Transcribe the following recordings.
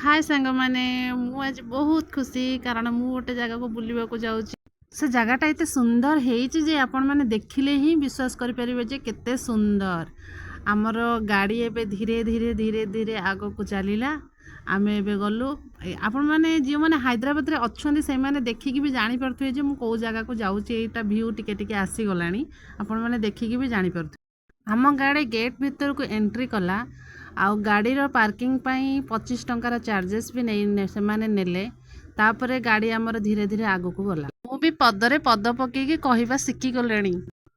हाय सांग मैंने आज बहुत खुशी कारण मु गोटे जगह को बुलवा को जाऊँगी। से जगहटा एत सुंदर है आपण मैंने देखिले ही विश्वास करें जे केते सुंदर। आमर गाड़ी एवं धीरे धीरे धीरे धीरे आग को चलला आम एवं गलु आपण मैंने जो मैंने हैदराबाद रे अच्छा से मैंने देखिकी भी जानीपे जे मो जगह को जाऊँगा भ्यू टिके आसीगला आपण मैंने देखिकी भी जानीपे। आम गाड़ी गेट भीतर को एंट्री कला आउ गाड़ी पार्किंग पाई 25 टंकार चार्जेस भी नहीं से नेले। तापरे गाड़ी आमर धीरे धीरे आग को गला मु भी पदरे पद पकईकी कहवा शिखिगले।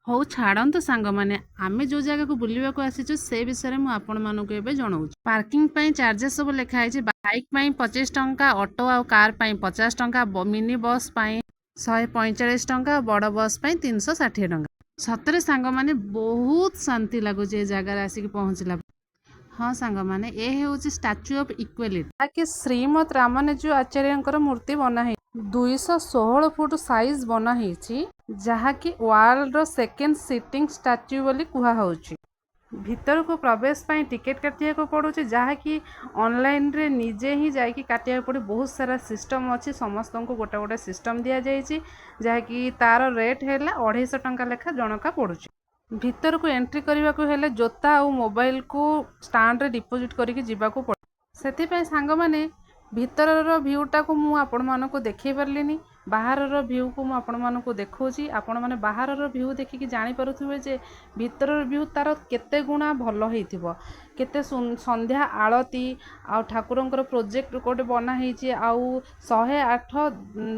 हो छाड़ू सांग मैंने आम जो जगह को बुलवा को आसीचु से विषय में आपण मानक जनाऊँ। पार्किंग पाई चार्जेस सब लिखाई बाइक पाई 25 टंका, ऑटो आ कार पाई 50 टंका, मिनी बस पाई 145 टंका, बड़ बस पाई 360 टंका। सतरे सांग मैंने बहुत शांति लगुच जगार आसिक पहुँचला। हाँ सांग मैंने ये हूँ स्टाच्यू ऑफ इक्वालिटी ताकि श्रीमद रामानुज आचार्य मूर्ति बनाई 216 फुट साइज बनाई जहाँकि वर्ल्ड रो सेकेंड सिटिंग स्टाच्यू बोली कहुच्छी। भीतर को प्रवेश पाई टिकेट काटिया को पड़ू जहाँकि ऑनलाइन रे निजे ही जाकि काटिया पड़े। बहुत सारा सिस्टम अच्छी समस्त को गोटे गोटे सिस्टम दि जाइए जहाँकि तार रेट है 250 टंका लेखा जनका पड़ू। भीतर को एंट्री करने को हेले जोता और मोबाइल को स्टांड रे डिपोजिट करके जीवाको पड़े। से सांग मैंने भीतर भ्यूटा को मु आपण मानको देखै पारलिनी, बाहर भ्यू को मु आपण मानको देखौची। आपण माने बाहर भ्यू देखिकी जानी पारुथिबे जे भीतर भ्यू तार केते गुणा भलो हेइथिबो। केते संध्या आळती आ ठाकुरंकर प्रोजेक्ट कोटे बना हेइची आउ 108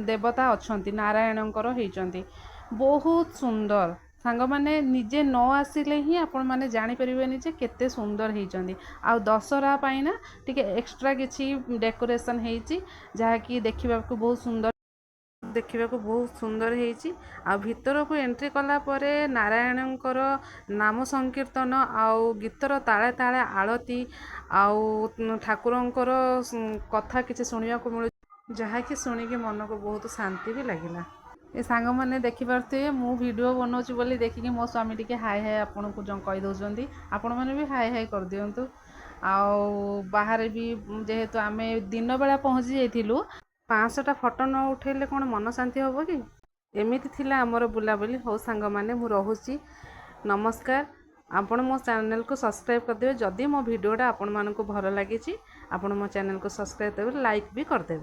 देवता अछंती नारायणंकर हेइचंती। बहुत सुंदर सांग माने निजे न आसिले ही आपण माने जानी परिबेनी जे केते सुंदर हेइचंदी। आ दशहरा पाई ना टिके एक्स्ट्रा किछि डेकोरेशन हेइची जहाँकि देखा बहुत सुंदर हेइची। आ भीतर को एंट्री कला परे नारायणंकर नाम संकीर्तन आउ गीतर ताले ताले आळती आउ ठाकुरंकर कथा किछि सुनिया को मिलु जहाँकि सुनिकी मन को बहुत शांति भी लगिला। ए सांग मैंने देखिपे मु वीडियो बनाऊँच बोली देखिकी मो स्वामी टिके हाय हाय आपन को कही दौरान आपण मैंने भी हाय हाय कर दिंतु। आउ बाहर भी जेहेतु आम दिन बेला पहुँची जाइलु 500टा फोटो न उठेले कौन मन शांति हम कि एमती थिला आमर बुलाबुली। हो सांग मैंने मु रहुची नमस्कार। आपण मो चैनल को सब्सक्राइब करदे जदि मो वीडियोटा आपण मानक भल लगी। आपण मो चैनल को सब्सक्राइब करदे लाइक भी करदे।